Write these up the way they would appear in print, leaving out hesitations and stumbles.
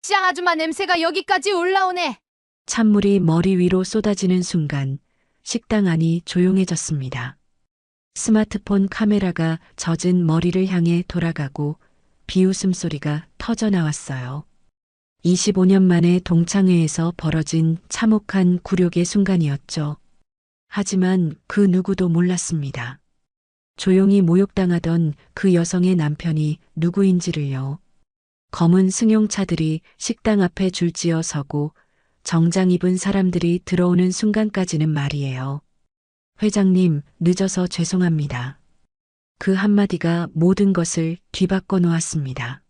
시장 아줌마 냄새가 여기까지 올라오네. 찬물이 머리 위로 쏟아지는 순간 식당 안이 조용해졌습니다. 스마트폰 카메라가 젖은 머리를 향해 돌아가고 비웃음 소리가 터져 나왔어요. 25년 만에 동창회에서 벌어진 참혹한 굴욕의 순간이었죠. 하지만 그 누구도 몰랐습니다. 조용히 모욕당하던 그 여성의 남편이 누구인지를요. 검은 승용차들이 식당 앞에 줄지어 서고 정장 입은 사람들이 들어오는 순간까지는 말이에요. 회장님, 늦어서 죄송합니다. 그 한마디가 모든 것을 뒤바꿔 놓았습니다.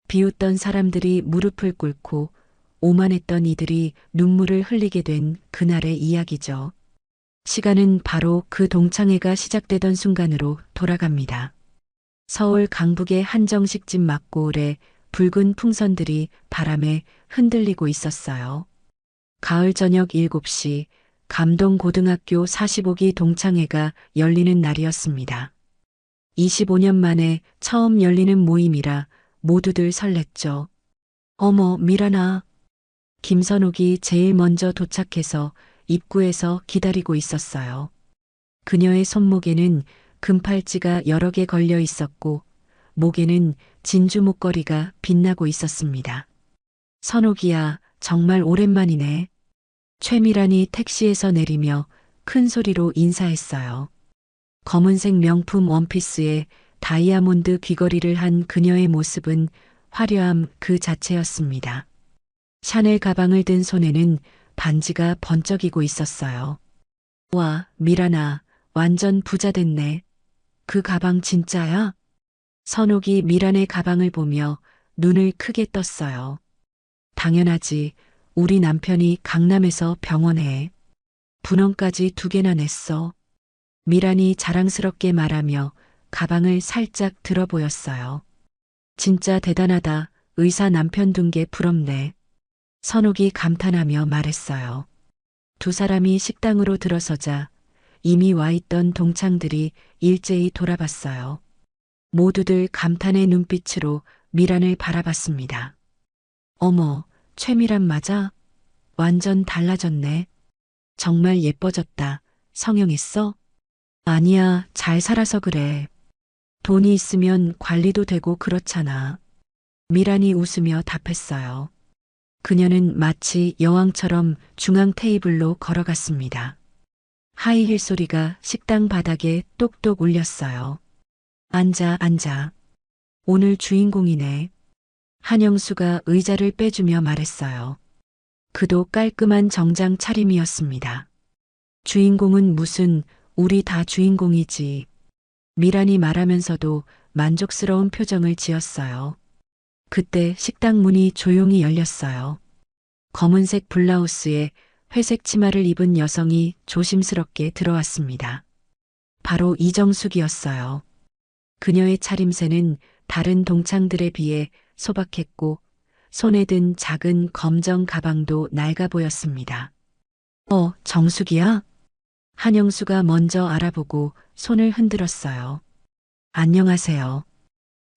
비웃던 사람들이 무릎을 꿇고 오만했던 이들이 눈물을 흘리게 된 그날의 이야기죠. 시간은 바로 그 동창회가 시작되던 순간으로 돌아갑니다. 서울 강북의 한정식집 막고을에 붉은 풍선들이 바람에 흔들리고 있었어요. 가을 저녁 7시 감동고등학교 45기 동창회가 열리는 날이었습니다. 25년 만에 처음 열리는 모임이라 모두들 설렜죠. 어머, 미란아. 김선옥이 제일 먼저 도착해서 입구에서 기다리고 있었어요. 그녀의 손목에는 금팔찌가 여러 개 걸려 있었고 목에는 진주 목걸이가 빛나고 있었습니다. 선옥이야, 정말 오랜만이네. 최미란이 택시에서 내리며 큰 소리로 인사했어요. 검은색 명품 원피스에 다이아몬드 귀걸이를 한 그녀의 모습은 화려함 그 자체였습니다. 샤넬 가방을 든 손에는 반지가 번쩍이고 있었어요. 와, 미란아, 완전 부자 됐네. 그 가방 진짜야? 선옥이 미란의 가방을 보며 눈을 크게 떴어요. 당연하지. 우리 남편이 강남에서 병원에 분원까지 2개나 냈어. 미란이 자랑스럽게 말하며 가방을 살짝 들어 보였어요. 진짜 대단하다. 의사 남편 둔 게 부럽네. 선옥이 감탄하며 말했어요. 두 사람이 식당으로 들어서자 이미 와 있던 동창들이 일제히 돌아봤어요. 모두들 감탄의 눈빛으로 미란을 바라봤습니다. 어머, 최미란 맞아? 완전 달라졌네. 정말 예뻐졌다. 성형했어? 아니야, 잘 살아서 그래. 돈이 있으면 관리도 되고 그렇잖아. 미란이 웃으며 답했어요. 그녀는 마치 여왕처럼 중앙 테이블로 걸어갔습니다. 하이힐 소리가 식당 바닥에 똑똑 울렸어요. 앉아, 앉아. 오늘 주인공이네. 한영수가 의자를 빼주며 말했어요. 그도 깔끔한 정장 차림이었습니다. 주인공은 무슨, 우리 다 주인공이지. 미란이 말하면서도 만족스러운 표정을 지었어요. 그때 식당 문이 조용히 열렸어요. 검은색 블라우스에 회색 치마를 입은 여성이 조심스럽게 들어왔습니다. 바로 이정숙이었어요. 그녀의 차림새는 다른 동창들에 비해 소박했고 손에 든 작은 검정 가방도 낡아 보였습니다. 정숙이야? 한영수가 먼저 알아보고 손을 흔들었어요. 안녕하세요.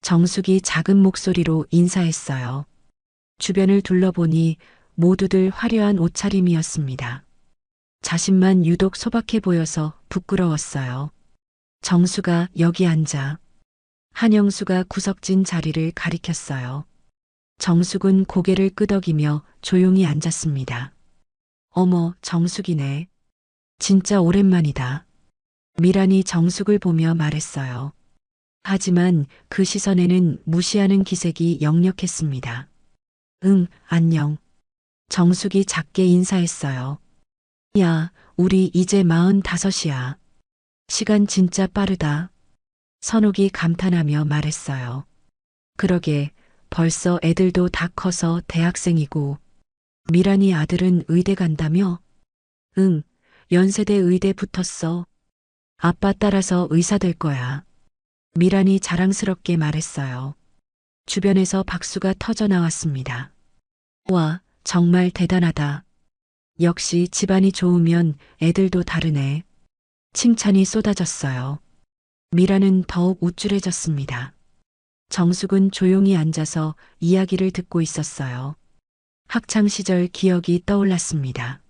정숙이 작은 목소리로 인사했어요. 주변을 둘러보니 모두들 화려한 옷차림이었습니다. 자신만 유독 소박해 보여서 부끄러웠어요. 정수가 여기 앉아. 한영수가 구석진 자리를 가리켰어요. 정숙은 고개를 끄덕이며 조용히 앉았습니다. 어머, 정숙이네. 진짜 오랜만이다. 미란이 정숙을 보며 말했어요. 하지만 그 시선에는 무시하는 기색이 역력했습니다. 응, 안녕. 정숙이 작게 인사했어요. 야, 우리 이제 45이야. 시간 진짜 빠르다. 선옥이 감탄하며 말했어요. 그러게, 벌써 애들도 다 커서 대학생이고. 미란이 아들은 의대 간다며? 응, 연세대 의대 붙었어. 아빠 따라서 의사 될 거야. 미란이 자랑스럽게 말했어요. 주변에서 박수가 터져 나왔습니다. 와, 정말 대단하다. 역시 집안이 좋으면 애들도 다르네. 칭찬이 쏟아졌어요. 미라는 더욱 우쭐해졌습니다. 정숙은 조용히 앉아서 이야기를 듣고 있었어요. 학창 시절 기억이 떠올랐습니다.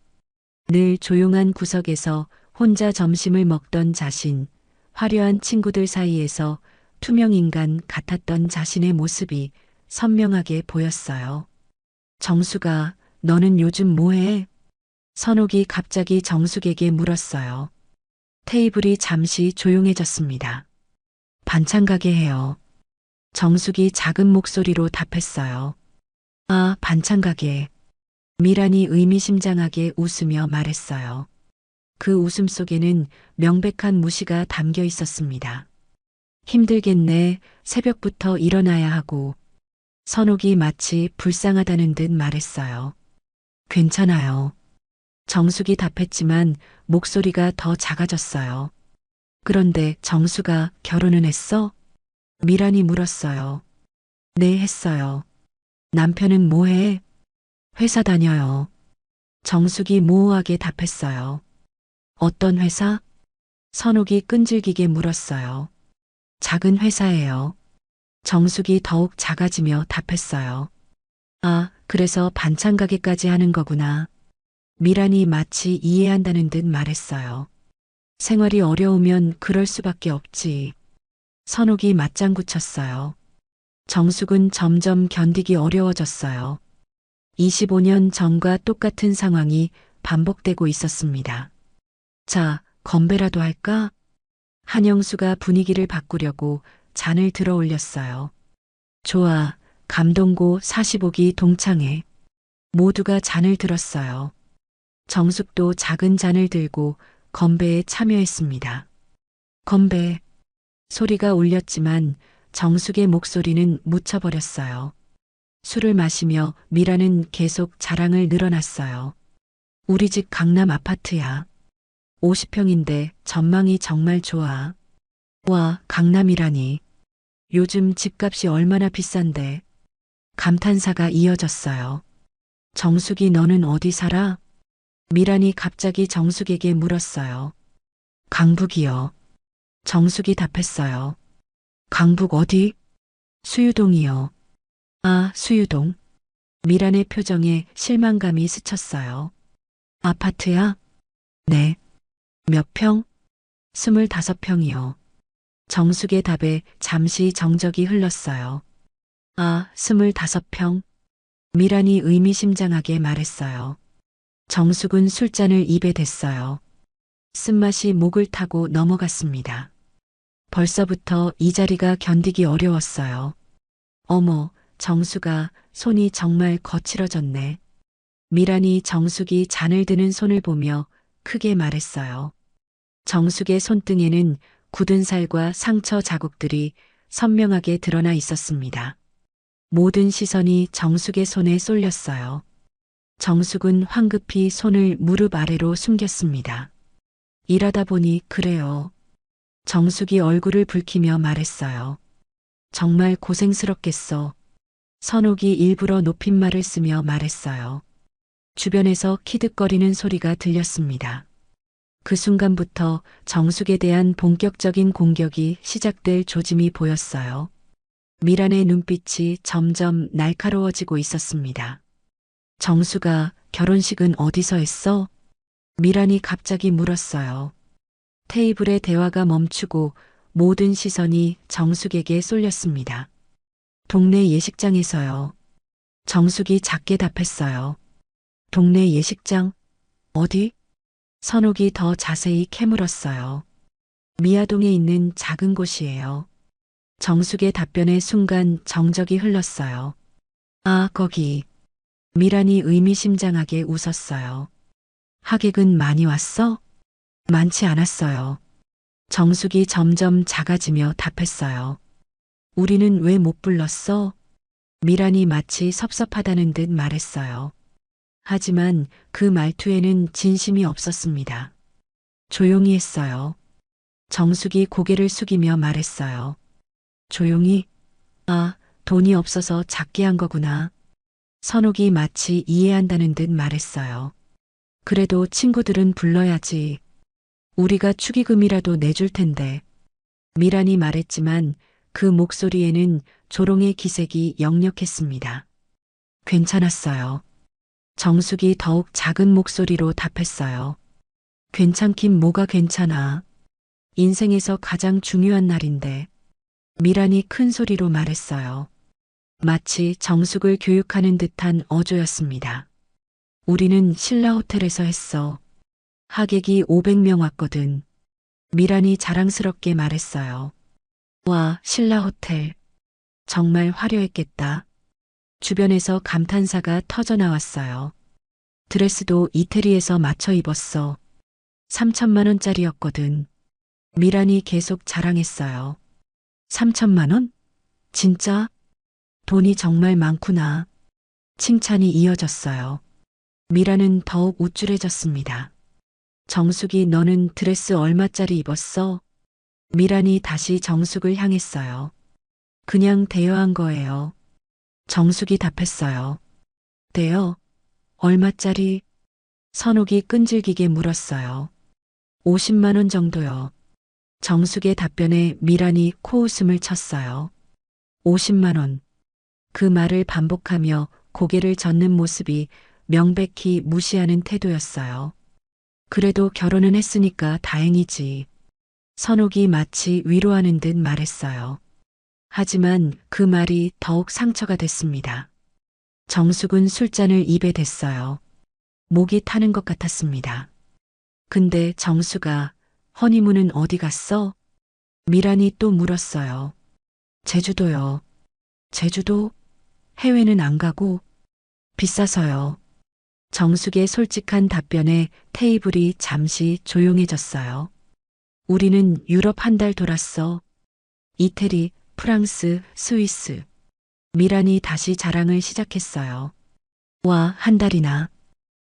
늘 조용한 구석에서 혼자 점심을 먹던 자신, 화려한 친구들 사이에서 투명 인간 같았던 자신의 모습이 선명하게 보였어요. 정수가, 너는 요즘 뭐해? 선옥이 갑자기 정숙에게 물었어요. 테이블이 잠시 조용해졌습니다. 반찬 가게 해요. 정숙이 작은 목소리로 답했어요. 아, 반찬 가게. 미란이 의미심장하게 웃으며 말했어요. 그 웃음 속에는 명백한 무시가 담겨 있었습니다. 힘들겠네. 새벽부터 일어나야 하고. 선옥이 마치 불쌍하다는 듯 말했어요. 괜찮아요. 정숙이 답했지만 목소리가 더 작아졌어요. 그런데 정수가 결혼은 했어? 미란이 물었어요. 네, 했어요. 남편은 뭐해? 회사 다녀요. 정숙이 모호하게 답했어요. 어떤 회사? 선옥이 끈질기게 물었어요. 작은 회사예요. 정숙이 더욱 작아지며 답했어요. 아, 그래서 반찬 가게까지 하는 거구나. 미란이 마치 이해한다는 듯 말했어요. 생활이 어려우면 그럴 수밖에 없지. 선옥이 맞장구 쳤어요. 정숙은 점점 견디기 어려워졌어요. 25년 전과 똑같은 상황이 반복되고 있었습니다. 자, 건배라도 할까? 한영수가 분위기를 바꾸려고 잔을 들어 올렸어요. 좋아, 감동고 45기 동창회. 모두가 잔을 들었어요. 정숙도 작은 잔을 들고 건배에 참여했습니다. 건배. 소리가 울렸지만 정숙의 목소리는 묻혀버렸어요. 술을 마시며 미라는 계속 자랑을 늘어놨어요. 우리 집 강남 아파트야. 50평인데 전망이 정말 좋아. 와, 강남이라니. 요즘 집값이 얼마나 비싼데. 감탄사가 이어졌어요. 정숙이 너는 어디 살아? 미란이 갑자기 정숙에게 물었어요. 강북이요. 정숙이 답했어요. 강북 어디? 수유동이요. 아, 수유동. 미란의 표정에 실망감이 스쳤어요. 아파트야? 네. 몇 평? 25평이요. 정숙의 답에 잠시 정적이 흘렀어요. 아, 25평. 미란이 의미심장하게 말했어요. 정숙은 술잔을 입에 댔어요. 쓴맛이 목을 타고 넘어갔습니다. 벌써부터 이 자리가 견디기 어려웠어요. 어머, 정수가 손이 정말 거칠어졌네. 미란이 정숙이 잔을 드는 손을 보며 크게 말했어요. 정숙의 손등에는 굳은 살과 상처 자국들이 선명하게 드러나 있었습니다. 모든 시선이 정숙의 손에 쏠렸어요. 정숙은 황급히 손을 무릎 아래로 숨겼습니다. 일하다 보니 그래요. 정숙이 얼굴을 붉히며 말했어요. 정말 고생스럽겠어. 선옥이 일부러 높임말을 쓰며 말했어요. 주변에서 키득거리는 소리가 들렸습니다. 그 순간부터 정숙에 대한 본격적인 공격이 시작될 조짐이 보였어요. 미란의 눈빛이 점점 날카로워지고 있었습니다. 정수가 결혼식은 어디서 했어? 미란이 갑자기 물었어요. 테이블의 대화가 멈추고 모든 시선이 정숙에게 쏠렸습니다. 동네 예식장에서요. 정숙이 작게 답했어요. 동네 예식장? 어디? 선옥이 더 자세히 캐물었어요. 미아동에 있는 작은 곳이에요. 정숙의 답변에 순간 정적이 흘렀어요. 아, 거기. 미란이 의미심장하게 웃었어요. 하객은 많이 왔어? 많지 않았어요. 정숙이 점점 작아지며 답했어요. 우리는 왜 못 불렀어? 미란이 마치 섭섭하다는 듯 말했어요. 하지만 그 말투에는 진심이 없었습니다. 조용히 했어요. 정숙이 고개를 숙이며 말했어요. 조용히? 아, 돈이 없어서 작게 한 거구나. 선옥이 마치 이해한다는 듯 말했어요. 그래도 친구들은 불러야지. 우리가 축의금이라도 내줄 텐데. 미란이 말했지만 그 목소리에는 조롱의 기색이 역력했습니다. 괜찮았어요. 정숙이 더욱 작은 목소리로 답했어요. 괜찮긴 뭐가 괜찮아. 인생에서 가장 중요한 날인데. 미란이 큰 소리로 말했어요. 마치 정숙을 교육하는 듯한 어조였습니다. 우리는 신라 호텔에서 했어. 하객이 500명 왔거든. 미란이 자랑스럽게 말했어요. 와, 신라 호텔. 정말 화려했겠다. 주변에서 감탄사가 터져 나왔어요. 드레스도 이태리에서 맞춰 입었어. 3천만 원짜리였거든. 미란이 계속 자랑했어요. 3천만 원? 진짜? 돈이 정말 많구나. 칭찬이 이어졌어요. 미라는 더욱 우쭐해졌습니다. 정숙이 너는 드레스 얼마짜리 입었어? 미란이 다시 정숙을 향했어요. 그냥 대여한 거예요. 정숙이 답했어요. 대여? 얼마짜리? 선옥이 끈질기게 물었어요. 50만 원 정도요. 정숙의 답변에 미란이 코웃음을 쳤어요. 50만 원. 그 말을 반복하며 고개를 젓는 모습이 명백히 무시하는 태도였어요. 그래도 결혼은 했으니까 다행이지. 선옥이 마치 위로하는 듯 말했어요. 하지만 그 말이 더욱 상처가 됐습니다. 정숙은 술잔을 입에 댔어요. 목이 타는 것 같았습니다. 근데 정수가 허니문은 어디 갔어? 미란이 또 물었어요. 제주도요. 제주도? 해외는 안 가고? 비싸서요. 정숙의 솔직한 답변에 테이블이 잠시 조용해졌어요. 우리는 유럽 한 달 돌았어. 이태리, 프랑스, 스위스. 미란이 다시 자랑을 시작했어요. 와, 한 달이나.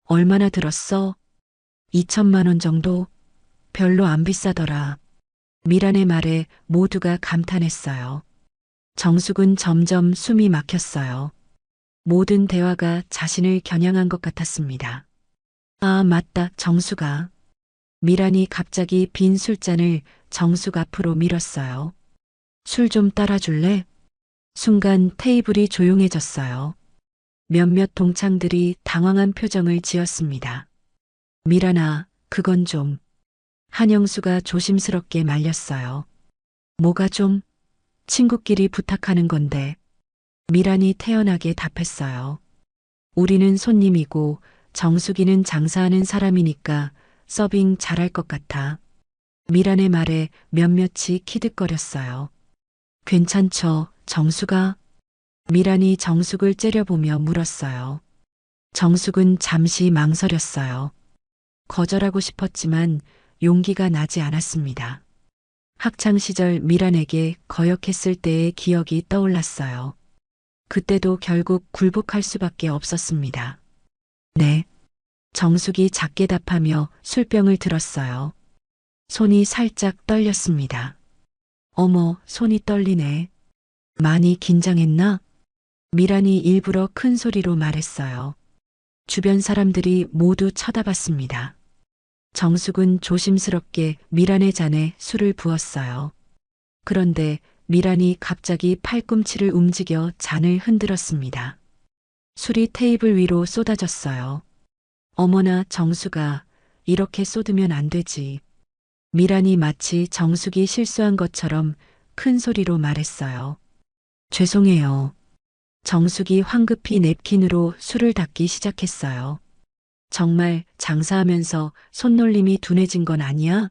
얼마나 들었어? 2천만 원 정도? 별로 안 비싸더라. 미란의 말에 모두가 감탄했어요. 정숙은 점점 숨이 막혔어요. 모든 대화가 자신을 겨냥한 것 같았습니다. 아, 맞다, 정숙아. 미란이 갑자기 빈 술잔을 정숙 앞으로 밀었어요. 술 좀 따라줄래? 순간 테이블이 조용해졌어요. 몇몇 동창들이 당황한 표정을 지었습니다. 미란아, 그건 좀. 한영수가 조심스럽게 말렸어요. 뭐가 좀? 친구끼리 부탁하는 건데. 미란이 태연하게 답했어요. 우리는 손님이고 정숙이는 장사하는 사람이니까 서빙 잘할 것 같아. 미란의 말에 몇몇이 키득거렸어요. 괜찮죠, 정숙아? 미란이 정숙을 째려보며 물었어요. 정숙은 잠시 망설였어요. 거절하고 싶었지만 용기가 나지 않았습니다. 학창시절 미란에게 거역했을 때의 기억이 떠올랐어요. 그때도 결국 굴복할 수밖에 없었습니다. 네. 정숙이 작게 답하며 술병을 들었어요. 손이 살짝 떨렸습니다. 어머, 손이 떨리네. 많이 긴장했나? 미란이 일부러 큰 소리로 말했어요. 주변 사람들이 모두 쳐다봤습니다. 정숙은 조심스럽게 미란의 잔에 술을 부었어요. 그런데 미란이 갑자기 팔꿈치를 움직여 잔을 흔들었습니다. 술이 테이블 위로 쏟아졌어요. 어머나, 정숙아, 이렇게 쏟으면 안 되지. 미란이 마치 정숙이 실수한 것처럼 큰 소리로 말했어요. 죄송해요. 정숙이 황급히 냅킨으로 술을 닦기 시작했어요. 정말 장사하면서 손놀림이 둔해진 건 아니야?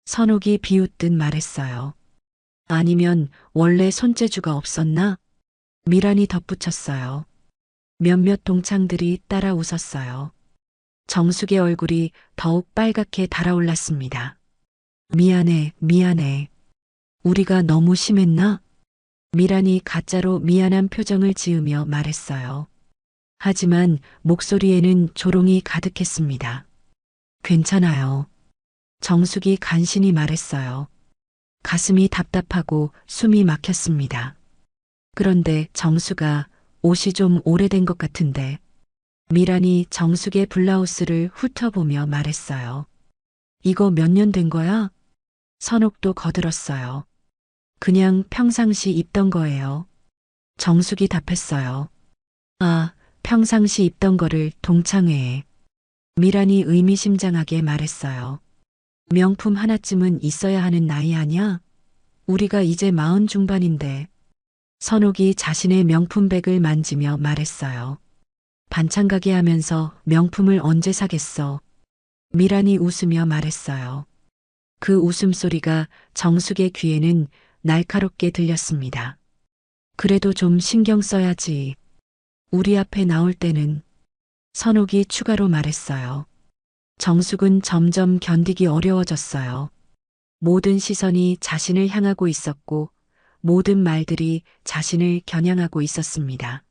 선옥이 비웃듯 말했어요. 아니면 원래 손재주가 없었나? 미란이 덧붙였어요. 몇몇 동창들이 따라 웃었어요. 정숙의 얼굴이 더욱 빨갛게 달아올랐습니다. 미안해, 미안해. 우리가 너무 심했나? 미란이 가짜로 미안한 표정을 지으며 말했어요. 하지만 목소리에는 조롱이 가득했습니다. 괜찮아요. 정숙이 간신히 말했어요. 가슴이 답답하고 숨이 막혔습니다. 그런데 정수가 옷이 좀 오래된 것 같은데. 미란이 정숙의 블라우스를 훑어보며 말했어요. 이거 몇 년 된 거야? 선옥도 거들었어요. 그냥 평상시 입던 거예요. 정숙이 답했어요. 아, 평상시 입던 거를 동창회에. 미란이 의미심장하게 말했어요. 명품 하나쯤은 있어야 하는 나이 아냐? 우리가 이제 40 중반인데. 선옥이 자신의 명품백을 만지며 말했어요. 반찬 가게 하면서 명품을 언제 사겠어? 미란이 웃으며 말했어요. 그 웃음소리가 정숙의 귀에는 날카롭게 들렸습니다. 그래도 좀 신경 써야지. 우리 앞에 나올 때는. 선옥이 추가로 말했어요. 정숙은 점점 견디기 어려워졌어요. 모든 시선이 자신을 향하고 있었고 모든 말들이 자신을 겨냥하고 있었습니다.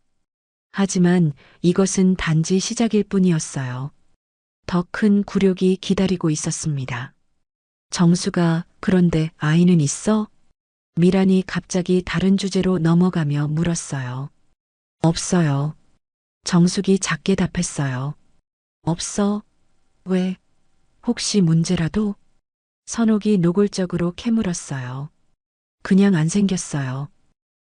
하지만 이것은 단지 시작일 뿐이었어요. 더 큰 굴욕이 기다리고 있었습니다. 정수가 그런데 아이는 있어? 미란이 갑자기 다른 주제로 넘어가며 물었어요. 없어요. 정숙이 작게 답했어요. 없어? 왜? 혹시 문제라도? 선옥이 노골적으로 캐물었어요. 그냥 안 생겼어요.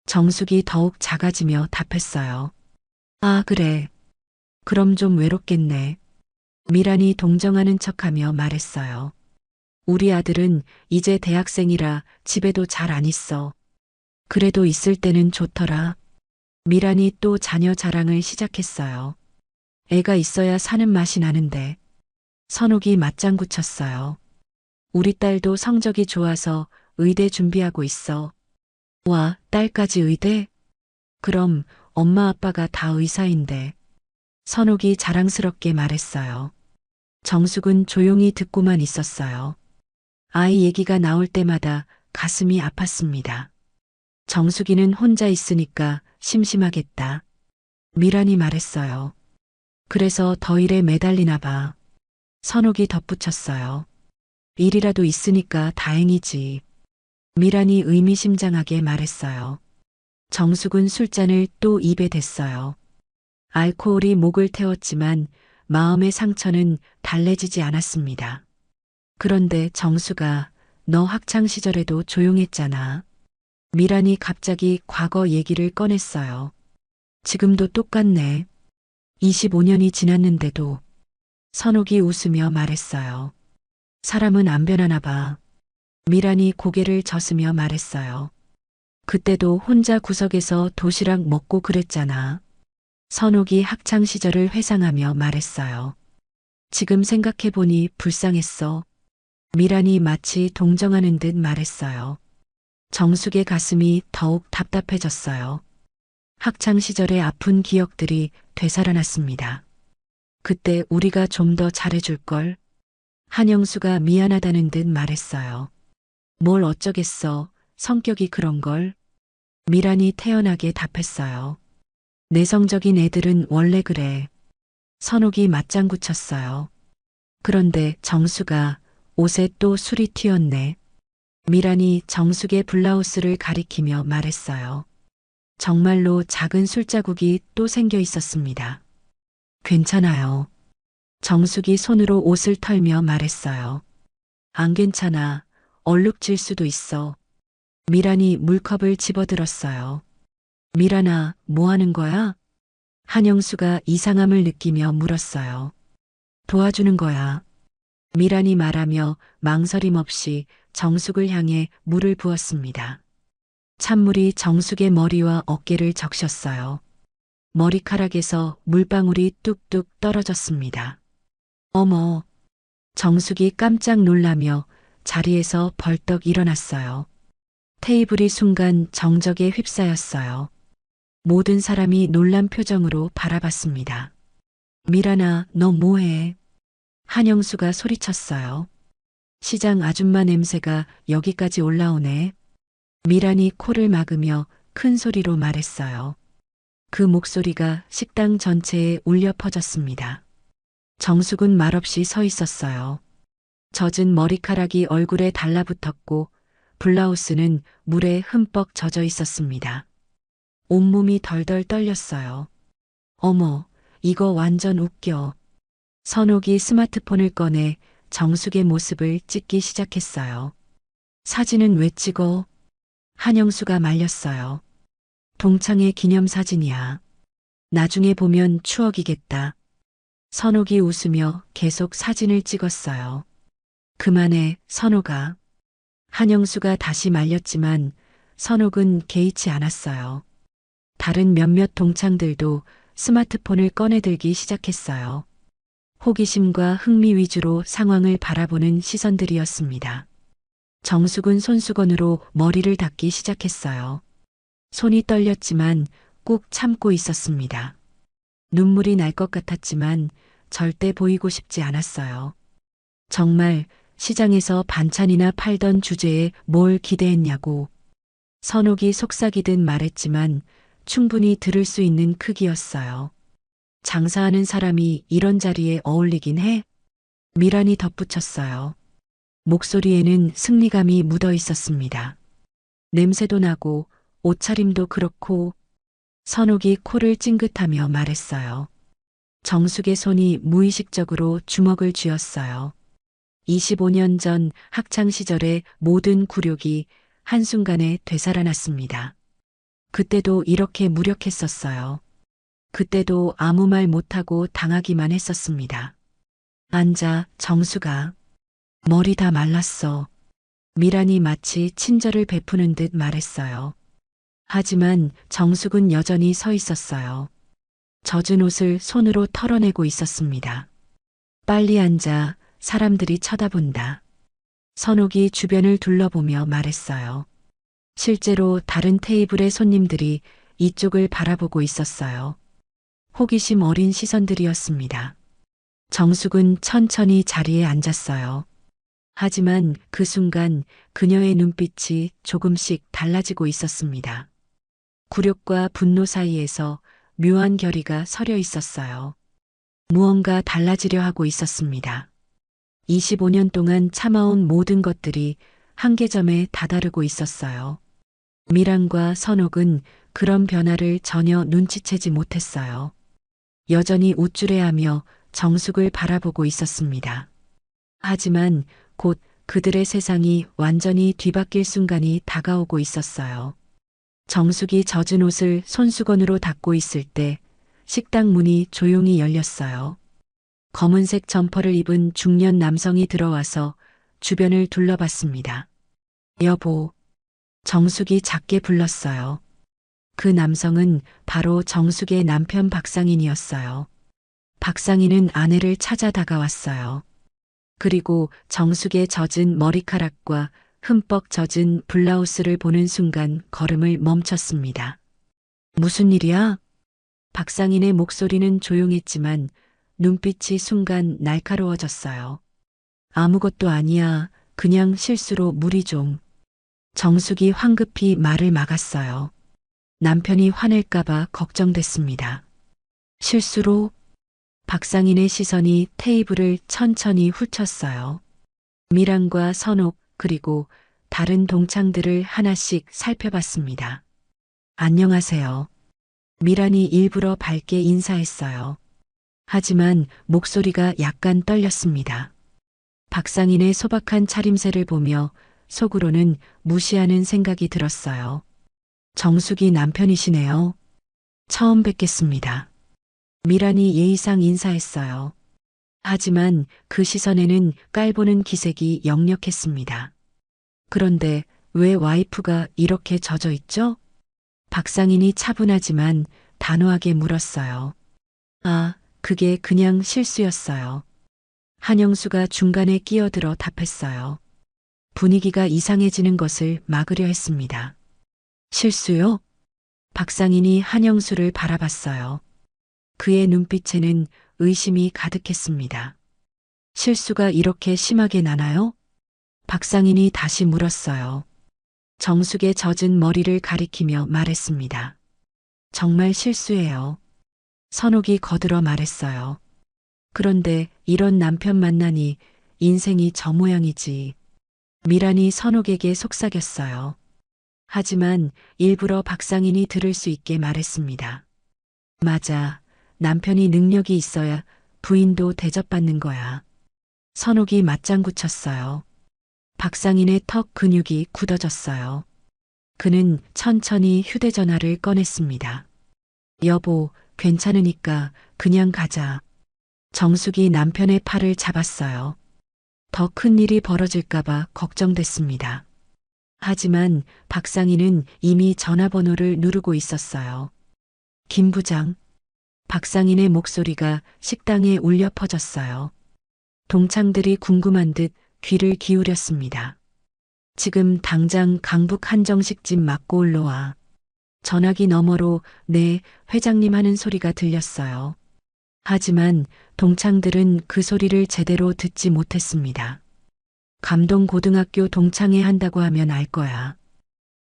정숙이 더욱 작아지며 답했어요. 아, 그래. 그럼 좀 외롭겠네. 미란이 동정하는 척하며 말했어요. 우리 아들은 이제 대학생이라 집에도 잘 안 있어. 그래도 있을 때는 좋더라. 미란이 또 자녀 자랑을 시작했어요. 애가 있어야 사는 맛이 나는데. 선옥이 맞장구 쳤어요. 우리 딸도 성적이 좋아서 의대 준비하고 있어. 와, 딸까지 의대? 그럼 엄마 아빠가 다 의사인데. 선옥이 자랑스럽게 말했어요. 정숙은 조용히 듣고만 있었어요. 아이 얘기가 나올 때마다 가슴이 아팠습니다. 정숙이는 혼자 있으니까 심심하겠다. 미란이 말했어요. 그래서 더 일에 매달리나 봐. 선옥이 덧붙였어요. 일이라도 있으니까 다행이지. 미란이 의미심장하게 말했어요. 정숙은 술잔을 또 입에 댔어요. 알코올이 목을 태웠지만 마음의 상처는 달래지지 않았습니다. 그런데 정수가 너 학창시절에도 조용했잖아. 미란이 갑자기 과거 얘기를 꺼냈어요. 지금도 똑같네. 25년이 지났는데도. 선옥이 웃으며 말했어요. 사람은 안 변하나 봐. 미란이 고개를 젓으며 말했어요. 그때도 혼자 구석에서 도시락 먹고 그랬잖아. 선옥이 학창시절을 회상하며 말했어요. 지금 생각해보니 불쌍했어. 미란이 마치 동정하는 듯 말했어요. 정숙의 가슴이 더욱 답답해졌어요. 학창시절의 아픈 기억들이 되살아났습니다. 그때 우리가 좀 더 잘해줄걸. 한영수가 미안하다는 듯 말했어요. 뭘 어쩌겠어. 성격이 그런걸. 미란이 태연하게 답했어요. 내성적인 애들은 원래 그래. 선옥이 맞장구 쳤어요. 그런데 정수가 옷에 또 술이 튀었네. 미란이 정숙의 블라우스를 가리키며 말했어요. 정말로 작은 술자국이 또 생겨 있었습니다. 괜찮아요. 정숙이 손으로 옷을 털며 말했어요. 안 괜찮아. 얼룩질 수도 있어. 미란이 물컵을 집어들었어요. 미란아, 뭐 하는 거야? 한영수가 이상함을 느끼며 물었어요. 도와주는 거야. 미란이 말하며 망설임 없이 정숙을 향해 물을 부었습니다. 찬물이 정숙의 머리와 어깨를 적셨어요. 머리카락에서 물방울이 뚝뚝 떨어졌습니다. 어머! 정숙이 깜짝 놀라며 자리에서 벌떡 일어났어요. 테이블이 순간 정적에 휩싸였어요. 모든 사람이 놀란 표정으로 바라봤습니다. 미란아, 너 뭐해? 한영수가 소리쳤어요. 시장 아줌마 냄새가 여기까지 올라오네. 미란이 코를 막으며 큰 소리로 말했어요. 그 목소리가 식당 전체에 울려 퍼졌습니다. 정숙은 말없이 서 있었어요. 젖은 머리카락이 얼굴에 달라붙었고 블라우스는 물에 흠뻑 젖어 있었습니다. 온몸이 덜덜 떨렸어요. 어머, 이거 완전 웃겨. 선옥이 스마트폰을 꺼내 정숙의 모습을 찍기 시작했어요. 사진은 왜 찍어? 한영수가 말렸어요. 동창회 기념사진이야. 나중에 보면 추억이겠다. 선옥이 웃으며 계속 사진을 찍었어요. 그만해, 선옥아. 한영수가 다시 말렸지만 선옥은 개의치 않았어요. 다른 몇몇 동창들도 스마트폰을 꺼내들기 시작했어요. 호기심과 흥미 위주로 상황을 바라보는 시선들이었습니다. 정숙은 손수건으로 머리를 닦기 시작했어요. 손이 떨렸지만 꾹 참고 있었습니다. 눈물이 날 것 같았지만 절대 보이고 싶지 않았어요. 정말 시장에서 반찬이나 팔던 주제에 뭘 기대했냐고. 선옥이 속삭이듯 말했지만 충분히 들을 수 있는 크기였어요. 장사하는 사람이 이런 자리에 어울리긴 해? 미란이 덧붙였어요. 목소리에는 승리감이 묻어 있었습니다. 냄새도 나고 옷차림도 그렇고. 선옥이 코를 찡긋하며 말했어요. 정숙의 손이 무의식적으로 주먹을 쥐었어요. 25년 전 학창 시절의 모든 굴욕이 한순간에 되살아났습니다. 그때도 이렇게 무력했었어요. 그때도 아무 말 못하고 당하기만 했었습니다. 앉아, 정수가. 머리 다 말랐어. 미란이 마치 친절을 베푸는 듯 말했어요. 하지만 정숙은 여전히 서 있었어요. 젖은 옷을 손으로 털어내고 있었습니다. 빨리 앉아, 사람들이 쳐다본다. 선옥이 주변을 둘러보며 말했어요. 실제로 다른 테이블의 손님들이 이쪽을 바라보고 있었어요. 호기심 어린 시선들이었습니다. 정숙은 천천히 자리에 앉았어요. 하지만 그 순간 그녀의 눈빛이 조금씩 달라지고 있었습니다. 굴욕과 분노 사이에서 묘한 결의가 서려 있었어요. 무언가 달라지려 하고 있었습니다. 25년 동안 참아온 모든 것들이 한계점에 다다르고 있었어요. 미란과 선옥은 그런 변화를 전혀 눈치채지 못했어요. 여전히 우쭐해하며 정숙을 바라보고 있었습니다. 하지만 곧 그들의 세상이 완전히 뒤바뀔 순간이 다가오고 있었어요. 정숙이 젖은 옷을 손수건으로 닦고 있을 때 식당 문이 조용히 열렸어요. 검은색 점퍼를 입은 중년 남성이 들어와서 주변을 둘러봤습니다. 여보, 정숙이 작게 불렀어요. 그 남성은 바로 정숙의 남편 박상인이었어요. 박상인은 아내를 찾아 다가왔어요. 그리고 정숙의 젖은 머리카락과 흠뻑 젖은 블라우스를 보는 순간 걸음을 멈췄습니다. 무슨 일이야? 박상인의 목소리는 조용했지만 눈빛이 순간 날카로워졌어요. 아무것도 아니야. 그냥 실수로 물이 좀. 정숙이 황급히 말을 막았어요. 남편이 화낼까봐 걱정됐습니다. 실수로? 박상인의 시선이 테이블을 천천히 훑었어요. 미란과 선옥 그리고 다른 동창들을 하나씩 살펴봤습니다. 안녕하세요. 미란이 일부러 밝게 인사했어요. 하지만 목소리가 약간 떨렸습니다. 박상인의 소박한 차림새를 보며 속으로는 무시하는 생각이 들었어요. 정숙이 남편이시네요. 처음 뵙겠습니다. 미란이 예의상 인사했어요. 하지만 그 시선에는 깔보는 기색이 역력했습니다. 그런데 왜 와이프가 이렇게 젖어 있죠? 박상인이 차분하지만 단호하게 물었어요. 아, 그게 그냥 실수였어요. 한영수가 중간에 끼어들어 답했어요. 분위기가 이상해지는 것을 막으려 했습니다. 실수요? 박상인이 한영수를 바라봤어요. 그의 눈빛에는 의심이 가득했습니다. 실수가 이렇게 심하게 나나요? 박상인이 다시 물었어요. 정숙의 젖은 머리를 가리키며 말했습니다. 정말 실수예요. 선옥이 거들어 말했어요. 그런데 이런 남편 만나니 인생이 저 모양이지. 미란이 선옥에게 속삭였어요. 하지만 일부러 박상인이 들을 수 있게 말했습니다. 맞아. 남편이 능력이 있어야 부인도 대접받는 거야. 선옥이 맞장구 쳤어요. 박상인의 턱 근육이 굳어졌어요. 그는 천천히 휴대전화를 꺼냈습니다. 여보, 괜찮으니까 그냥 가자. 정숙이 남편의 팔을 잡았어요. 더 큰 일이 벌어질까봐 걱정됐습니다. 하지만 박상희는 이미 전화번호를 누르고 있었어요. 김 부장. 박상인의 목소리가 식당에 울려 퍼졌어요. 동창들이 궁금한 듯 귀를 기울였습니다. 지금 당장 강북 한정식집 맞고 올라와. 전화기 너머로 네, 회장님 하는 소리가 들렸어요. 하지만 동창들은 그 소리를 제대로 듣지 못했습니다. 감동고등학교 동창회 한다고 하면 알 거야.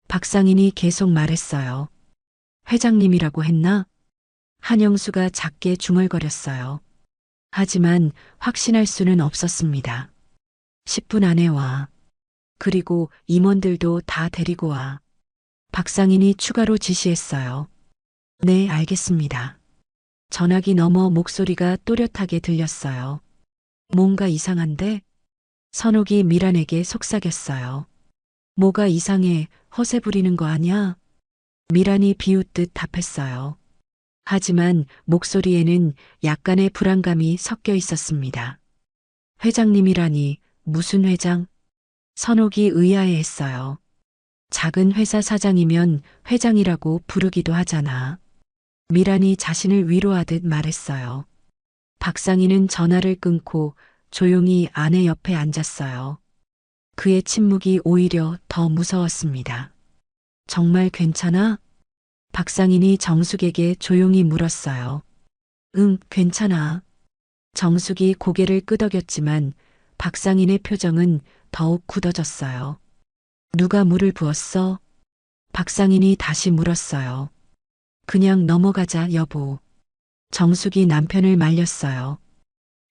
박상인이 계속 말했어요. 회장님이라고 했나? 한영수가 작게 중얼거렸어요. 하지만 확신할 수는 없었습니다. 10분 안에 와. 그리고 임원들도 다 데리고 와. 박상인이 추가로 지시했어요. 네, 알겠습니다. 전화기 너머 목소리가 또렷하게 들렸어요. 뭔가 이상한데? 선옥이 미란에게 속삭였어요. 뭐가 이상해, 허세 부리는 거 아니야? 미란이 비웃듯 답했어요. 하지만 목소리에는 약간의 불안감이 섞여 있었습니다. 회장님이라니, 무슨 회장? 선옥이 의아해했어요. 작은 회사 사장이면 회장이라고 부르기도 하잖아. 미란이 자신을 위로하듯 말했어요. 박상희는 전화를 끊고 조용히 아내 옆에 앉았어요. 그의 침묵이 오히려 더 무서웠습니다. 정말 괜찮아? 박상인이 정숙에게 조용히 물었어요. 응, 괜찮아. 정숙이 고개를 끄덕였지만 박상인의 표정은 더욱 굳어졌어요. 누가 물을 부었어? 박상인이 다시 물었어요. 그냥 넘어가자, 여보. 정숙이 남편을 말렸어요.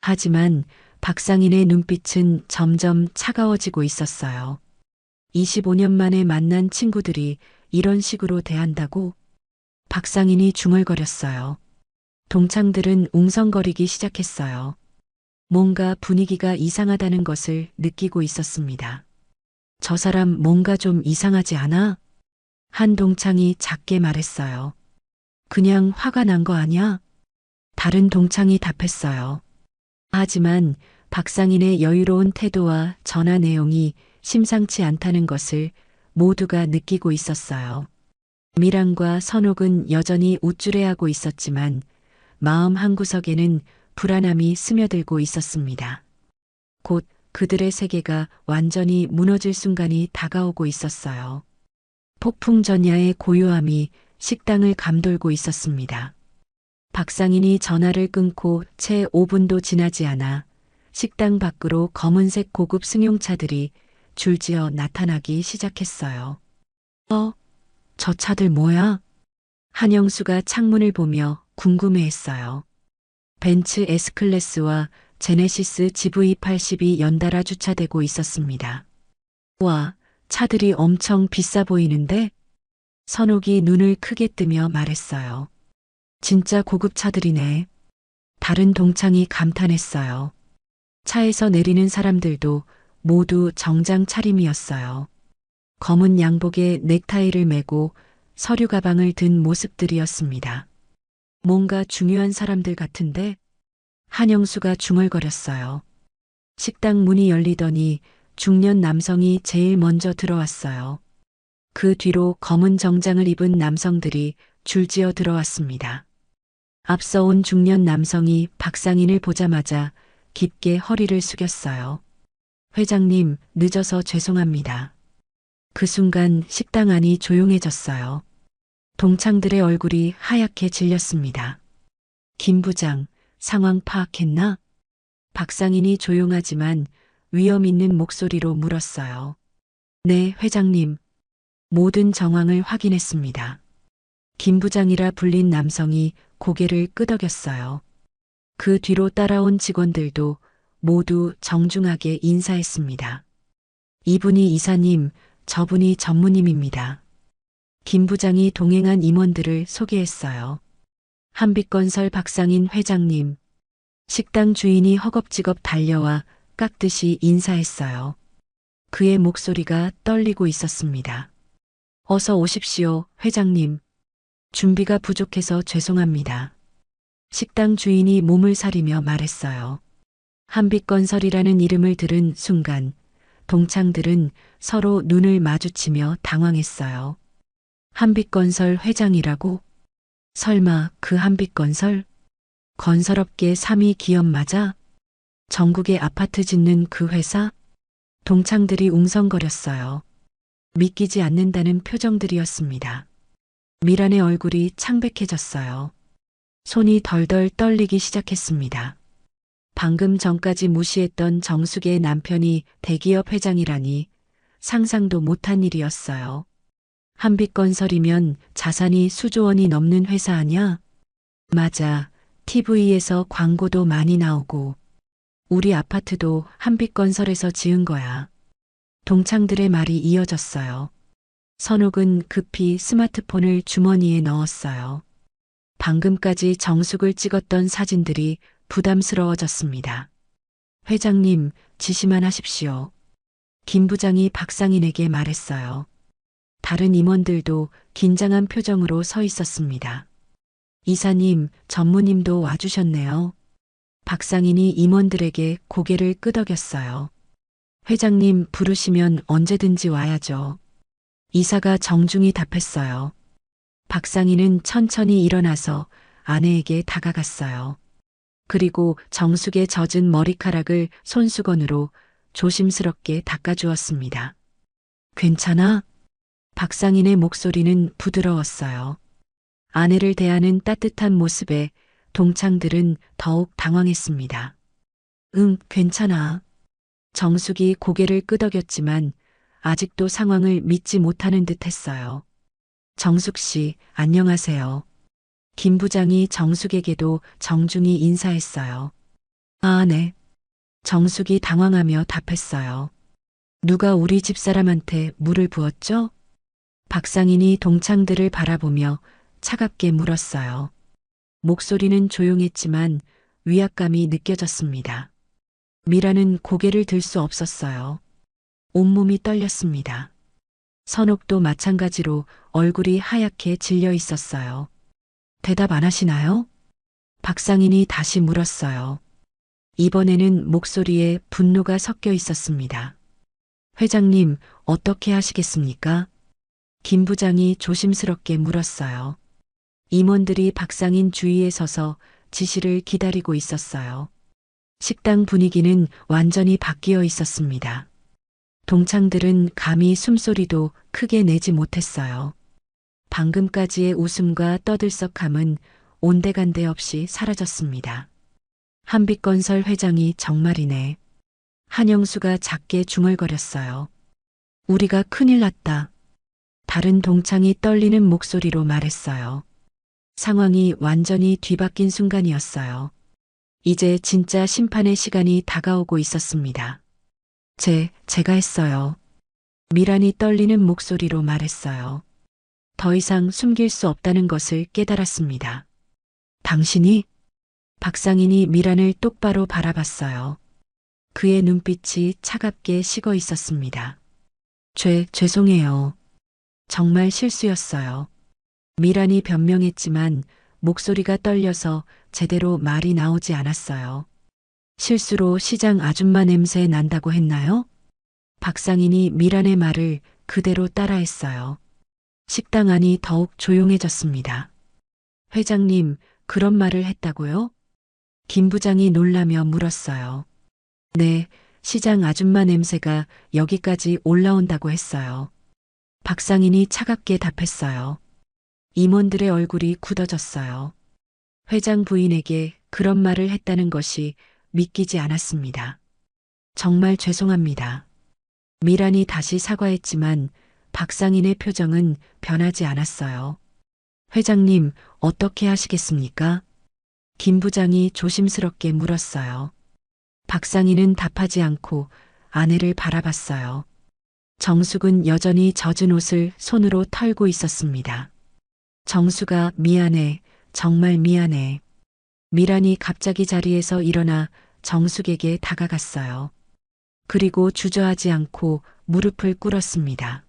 하지만 박상인의 눈빛은 점점 차가워지고 있었어요. 25년 만에 만난 친구들이 이런 식으로 대한다고? 박상인이 중얼거렸어요. 동창들은 웅성거리기 시작했어요. 뭔가 분위기가 이상하다는 것을 느끼고 있었습니다. 저 사람 뭔가 좀 이상하지 않아? 한 동창이 작게 말했어요. 그냥 화가 난 거 아니야? 다른 동창이 답했어요. 하지만 박상인의 여유로운 태도와 전화 내용이 심상치 않다는 것을 모두가 느끼고 있었어요. 미란과 선옥은 여전히 우쭐해하고 있었지만 마음 한구석에는 불안함이 스며들고 있었습니다. 곧 그들의 세계가 완전히 무너질 순간이 다가오고 있었어요. 폭풍전야의 고요함이 식당을 감돌고 있었습니다. 박상인이 전화를 끊고 채 5분도 지나지 않아 식당 밖으로 검은색 고급 승용차들이 줄지어 나타나기 시작했어요. 저 차들 뭐야? 한영수가 창문을 보며 궁금해했어요. 벤츠 S클래스와 제네시스 GV80이 연달아 주차되고 있었습니다. 와, 차들이 엄청 비싸 보이는데? 선옥이 눈을 크게 뜨며 말했어요. 진짜 고급 차들이네. 다른 동창이 감탄했어요. 차에서 내리는 사람들도 모두 정장 차림이었어요. 검은 양복에 넥타이를 메고 서류 가방을 든 모습들이었습니다. 뭔가 중요한 사람들 같은데? 한영수가 중얼거렸어요. 식당 문이 열리더니 중년 남성이 제일 먼저 들어왔어요. 그 뒤로 검은 정장을 입은 남성들이 줄지어 들어왔습니다. 앞서 온 중년 남성이 박상인을 보자마자 깊게 허리를 숙였어요. 회장님, 늦어서 죄송합니다. 그 순간 식당 안이 조용해졌어요. 동창들의 얼굴이 하얗게 질렸습니다. 김 부장, 상황 파악했나? 박상인이 조용하지만 위험 있는 목소리로 물었어요. 네, 회장님. 모든 정황을 확인했습니다. 김 부장이라 불린 남성이 고개를 끄덕였어요. 그 뒤로 따라온 직원들도 모두 정중하게 인사했습니다. 이분이 이사님, 저분이 전무님입니다. 김 부장이 동행한 임원들을 소개했어요. 한빛건설 박상인 회장님. 식당 주인이 허겁지겁 달려와 깍듯이 인사했어요. 그의 목소리가 떨리고 있었습니다. 어서 오십시오, 회장님. 준비가 부족해서 죄송합니다. 식당 주인이 몸을 사리며 말했어요. 한빛건설이라는 이름을 들은 순간 동창들은 서로 눈을 마주치며 당황했어요. 한빛건설 회장이라고? 설마 그 한빛건설? 건설업계 3위 기업 맞아? 전국에 아파트 짓는 그 회사? 동창들이 웅성거렸어요. 믿기지 않는다는 표정들이었습니다. 미란의 얼굴이 창백해졌어요. 손이 덜덜 떨리기 시작했습니다. 방금 전까지 무시했던 정숙의 남편이 대기업 회장이라니 상상도 못한 일이었어요. 한빛건설이면 자산이 수조 원이 넘는 회사 아냐? 맞아. TV에서 광고도 많이 나오고 우리 아파트도 한빛건설에서 지은 거야. 동창들의 말이 이어졌어요. 선옥은 급히 스마트폰을 주머니에 넣었어요. 방금까지 정숙을 찍었던 사진들이 부담스러워졌습니다. 회장님, 지시만 하십시오. 김 부장이 박상인에게 말했어요. 다른 임원들도 긴장한 표정으로 서 있었습니다. 이사님, 전무님도 와주셨네요. 박상인이 임원들에게 고개를 끄덕였어요. 회장님 부르시면 언제든지 와야죠. 이사가 정중히 답했어요. 박상인은 천천히 일어나서 아내에게 다가갔어요. 그리고 정숙의 젖은 머리카락을 손수건으로 조심스럽게 닦아주었습니다. 괜찮아? 박상인의 목소리는 부드러웠어요. 아내를 대하는 따뜻한 모습에 동창들은 더욱 당황했습니다. 응, 괜찮아. 정숙이 고개를 끄덕였지만 아직도 상황을 믿지 못하는 듯 했어요. 정숙 씨, 안녕하세요. 김 부장이 정숙에게도 정중히 인사했어요. 아, 네. 정숙이 당황하며 답했어요. 누가 우리 집사람한테 물을 부었죠? 박상인이 동창들을 바라보며 차갑게 물었어요. 목소리는 조용했지만 위압감이 느껴졌습니다. 미라는 고개를 들 수 없었어요. 온몸이 떨렸습니다. 선옥도 마찬가지로 얼굴이 하얗게 질려 있었어요. 대답 안 하시나요? 박상인이 다시 물었어요. 이번에는 목소리에 분노가 섞여 있었습니다. 회장님, 어떻게 하시겠습니까? 김 부장이 조심스럽게 물었어요. 임원들이 박상인 주위에 서서 지시를 기다리고 있었어요. 식당 분위기는 완전히 바뀌어 있었습니다. 동창들은 감히 숨소리도 크게 내지 못했어요. 방금까지의 웃음과 떠들썩함은 온데간데 없이 사라졌습니다. 한빛건설 회장이 정말이네. 한영수가 작게 중얼거렸어요. 우리가 큰일 났다. 다른 동창이 떨리는 목소리로 말했어요. 상황이 완전히 뒤바뀐 순간이었어요. 이제 진짜 심판의 시간이 다가오고 있었습니다. 제가 했어요. 미란이 떨리는 목소리로 말했어요. 더 이상 숨길 수 없다는 것을 깨달았습니다. 당신이? 박상인이 미란을 똑바로 바라봤어요. 그의 눈빛이 차갑게 식어 있었습니다. 죄송해요. 정말 실수였어요. 미란이 변명했지만 목소리가 떨려서 제대로 말이 나오지 않았어요. 실수로 시장 아줌마 냄새 난다고 했나요? 박상인이 미란의 말을 그대로 따라했어요. 식당 안이 더욱 조용해졌습니다. 회장님, 그런 말을 했다고요? 김 부장이 놀라며 물었어요. 네, 시장 아줌마 냄새가 여기까지 올라온다고 했어요. 박상인이 차갑게 답했어요. 임원들의 얼굴이 굳어졌어요. 회장 부인에게 그런 말을 했다는 것이 믿기지 않았습니다. 정말 죄송합니다. 미란이 다시 사과했지만 박상인의 표정은 변하지 않았어요. 회장님, 어떻게 하시겠습니까? 김 부장이 조심스럽게 물었어요. 박상인은 답하지 않고 아내를 바라봤어요. 정숙은 여전히 젖은 옷을 손으로 털고 있었습니다. 정숙아, 미안해. 정말 미안해. 미란이 갑자기 자리에서 일어나 정숙에게 다가갔어요. 그리고 주저하지 않고 무릎을 꿇었습니다.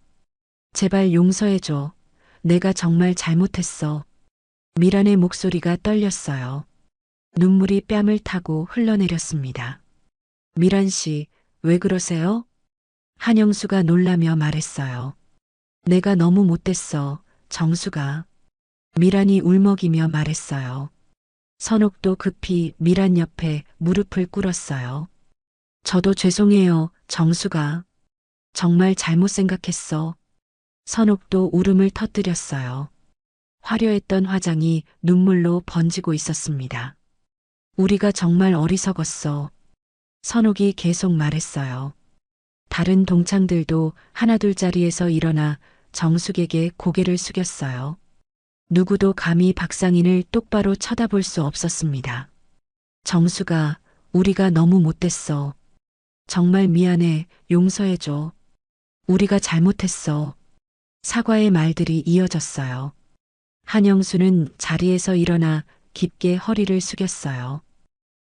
제발 용서해줘. 내가 정말 잘못했어. 미란의 목소리가 떨렸어요. 눈물이 뺨을 타고 흘러내렸습니다. 미란 씨, 왜 그러세요? 한영수가 놀라며 말했어요. 내가 너무 못됐어, 정수가. 미란이 울먹이며 말했어요. 선옥도 급히 미란 옆에 무릎을 꿇었어요. 저도 죄송해요, 정수가. 정말 잘못 생각했어. 선옥도 울음을 터뜨렸어요. 화려했던 화장이 눈물로 번지고 있었습니다. 우리가 정말 어리석었어. 선옥이 계속 말했어요. 다른 동창들도 하나둘 자리에서 일어나 정숙에게 고개를 숙였어요. 누구도 감히 박상인을 똑바로 쳐다볼 수 없었습니다. 정수가, 우리가 너무 못됐어. 정말 미안해, 용서해줘. 우리가 잘못했어. 사과의 말들이 이어졌어요. 한영수는 자리에서 일어나 깊게 허리를 숙였어요.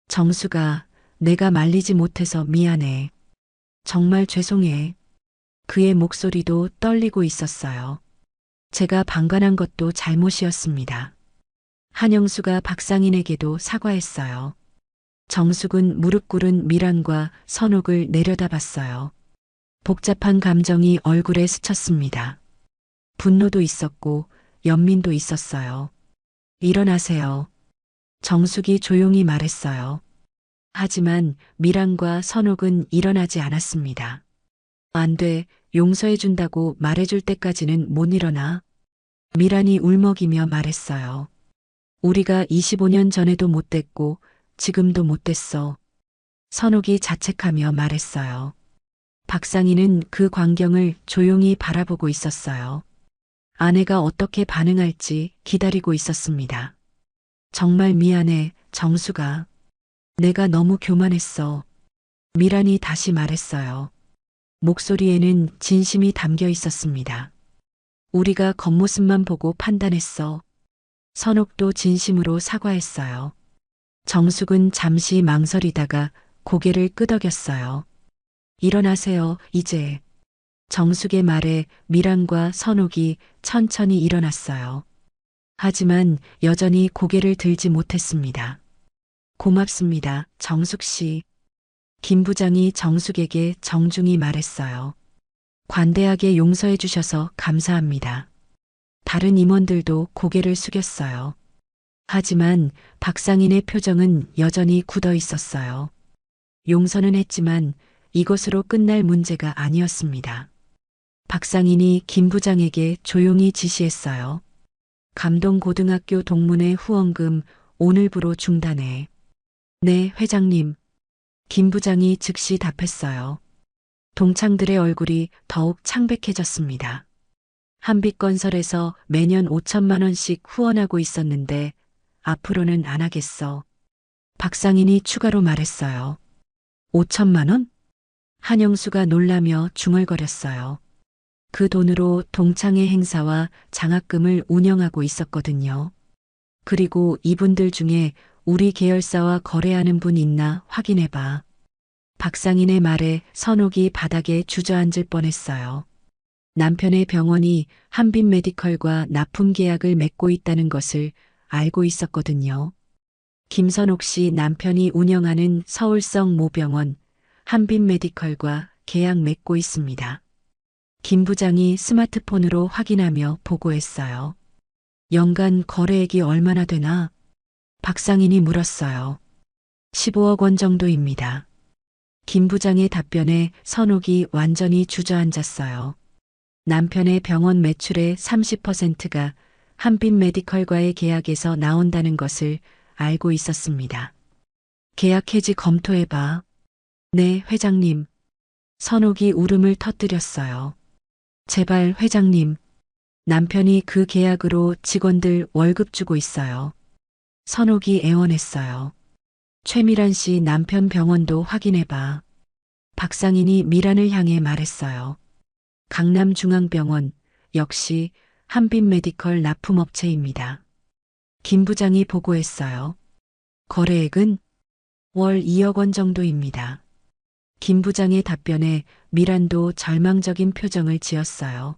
정수가, 내가 말리지 못해서 미안해. 정말 죄송해. 그의 목소리도 떨리고 있었어요. 제가 방관한 것도 잘못이었습니다. 한영수가 박상인에게도 사과했어요. 정숙은 무릎 꿇은 미란과 선옥을 내려다봤어요. 복잡한 감정이 얼굴에 스쳤습니다. 분노도 있었고 연민도 있었어요. 일어나세요. 정숙이 조용히 말했어요. 하지만 미란과 선옥은 일어나지 않았습니다. 안 돼, 용서해준다고 말해줄 때까지는 못 일어나. 미란이 울먹이며 말했어요. 우리가 25년 전에도 못됐고 지금도 못됐어. 선옥이 자책하며 말했어요. 박상희는 그 광경을 조용히 바라보고 있었어요. 아내가 어떻게 반응할지 기다리고 있었습니다. 정말 미안해, 정수가. 내가 너무 교만했어. 미란이 다시 말했어요. 목소리에는 진심이 담겨 있었습니다. 우리가 겉모습만 보고 판단했어. 선옥도 진심으로 사과했어요. 정숙은 잠시 망설이다가 고개를 끄덕였어요. 일어나세요, 이제. 정숙의 말에 미란과 선옥이 천천히 일어났어요. 하지만 여전히 고개를 들지 못했습니다. 고맙습니다, 정숙 씨. 김 부장이 정숙에게 정중히 말했어요. 관대하게 용서해 주셔서 감사합니다. 다른 임원들도 고개를 숙였어요. 하지만 박상인의 표정은 여전히 굳어 있었어요. 용서는 했지만 이것으로 끝날 문제가 아니었습니다. 박상인이 김 부장에게 조용히 지시했어요. 감동고등학교 동문회 후원금 오늘부로 중단해. 네, 회장님. 김 부장이 즉시 답했어요. 동창들의 얼굴이 더욱 창백해졌습니다. 한빛건설에서 매년 5천만 원씩 후원하고 있었는데 앞으로는 안 하겠어. 박상인이 추가로 말했어요. 5천만 원? 한영수가 놀라며 중얼거렸어요. 그 돈으로 동창회 행사와 장학금을 운영하고 있었거든요. 그리고 이분들 중에 우리 계열사와 거래하는 분 있나 확인해봐. 박상인의 말에 선옥이 바닥에 주저앉을 뻔했어요. 남편의 병원이 한빛메디컬과 납품 계약을 맺고 있다는 것을 알고 있었거든요. 김선옥 씨 남편이 운영하는 서울성 모병원 한빛메디컬과 계약 맺고 있습니다. 김 부장이 스마트폰으로 확인하며 보고했어요. 연간 거래액이 얼마나 되나? 박상인이 물었어요. 15억 원 정도입니다. 김 부장의 답변에 선옥이 완전히 주저앉았어요. 남편의 병원 매출의 30%가 한빛메디컬과의 계약에서 나온다는 것을 알고 있었습니다. 계약 해지 검토해봐. 네, 회장님. 선옥이 울음을 터뜨렸어요. 제발 회장님. 남편이 그 계약으로 직원들 월급 주고 있어요. 선옥이 애원했어요. 최미란 씨 남편 병원도 확인해봐. 박상인이 미란을 향해 말했어요. 강남중앙병원 역시 한빛메디컬 납품업체입니다. 김 부장이 보고했어요. 거래액은 월 2억 원 정도입니다. 김 부장의 답변에 미란도 절망적인 표정을 지었어요.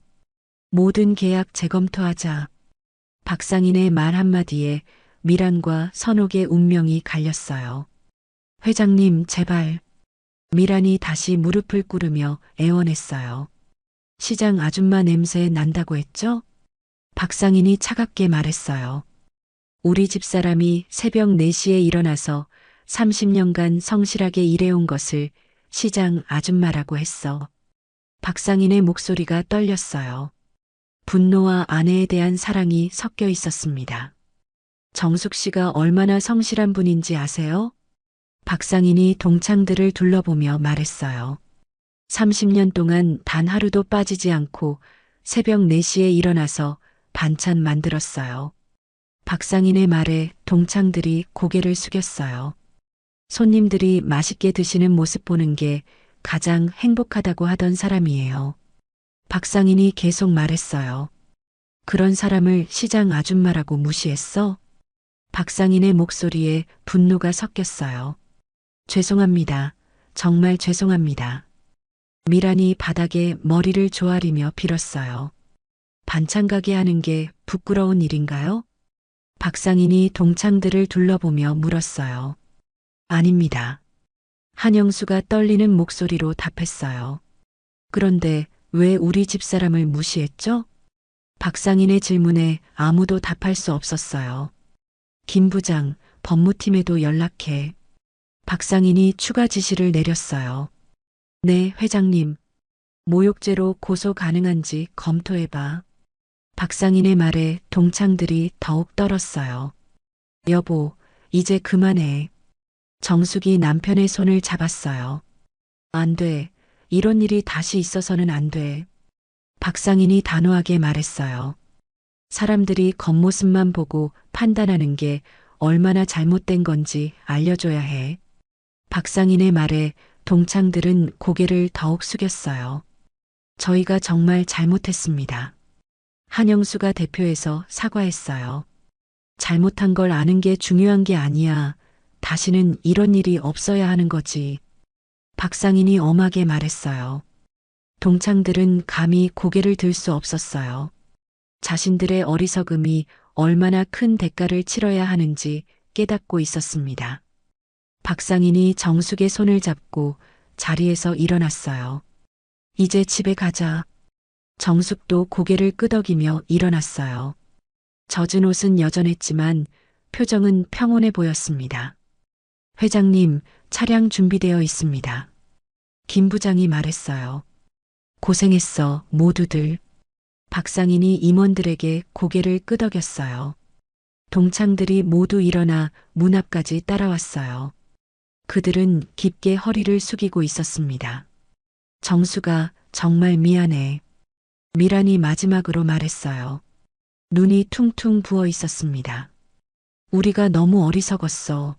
모든 계약 재검토하자. 박상인의 말 한마디에 미란과 선옥의 운명이 갈렸어요. 회장님, 제발. 미란이 다시 무릎을 꿇으며 애원했어요. 시장 아줌마 냄새 난다고 했죠? 박상인이 차갑게 말했어요. 우리 집사람이 새벽 4시에 일어나서 30년간 성실하게 일해온 것을 시장 아줌마라고 했어. 박상인의 목소리가 떨렸어요. 분노와 아내에 대한 사랑이 섞여 있었습니다. 정숙 씨가 얼마나 성실한 분인지 아세요? 박상인이 동창들을 둘러보며 말했어요. 30년 동안 단 하루도 빠지지 않고 새벽 4시에 일어나서 반찬 만들었어요. 박상인의 말에 동창들이 고개를 숙였어요. 손님들이 맛있게 드시는 모습 보는 게 가장 행복하다고 하던 사람이에요. 박상인이 계속 말했어요. 그런 사람을 시장 아줌마라고 무시했어? 박상인의 목소리에 분노가 섞였어요. 죄송합니다. 정말 죄송합니다. 미란이 바닥에 머리를 조아리며 빌었어요. 반찬 가게 하는 게 부끄러운 일인가요? 박상인이 동창들을 둘러보며 물었어요. 아닙니다. 한영수가 떨리는 목소리로 답했어요. 그런데 왜 우리 집사람을 무시했죠? 박상인의 질문에 아무도 답할 수 없었어요. 김 부장, 법무팀에도 연락해. 박상인이 추가 지시를 내렸어요. 네, 회장님. 모욕죄로 고소 가능한지 검토해봐. 박상인의 말에 동창들이 더욱 떨었어요. 여보, 이제 그만해. 정숙이 남편의 손을 잡았어요. 안 돼. 이런 일이 다시 있어서는 안 돼. 박상인이 단호하게 말했어요. 사람들이 겉모습만 보고 판단하는 게 얼마나 잘못된 건지 알려줘야 해. 박상인의 말에 동창들은 고개를 더욱 숙였어요. 저희가 정말 잘못했습니다. 한영수가 대표해서 사과했어요. 잘못한 걸 아는 게 중요한 게 아니야. 다시는 이런 일이 없어야 하는 거지. 박상인이 엄하게 말했어요. 동창들은 감히 고개를 들 수 없었어요. 자신들의 어리석음이 얼마나 큰 대가를 치러야 하는지 깨닫고 있었습니다. 박상인이 정숙의 손을 잡고 자리에서 일어났어요. 이제 집에 가자. 정숙도 고개를 끄덕이며 일어났어요. 젖은 옷은 여전했지만 표정은 평온해 보였습니다. 회장님, 차량 준비되어 있습니다. 김 부장이 말했어요. 고생했어, 모두들. 박상인이 임원들에게 고개를 끄덕였어요. 동창들이 모두 일어나 문 앞까지 따라왔어요. 그들은 깊게 허리를 숙이고 있었습니다. 정수가 정말 미안해. 미란이 마지막으로 말했어요. 눈이 퉁퉁 부어 있었습니다. 우리가 너무 어리석었어.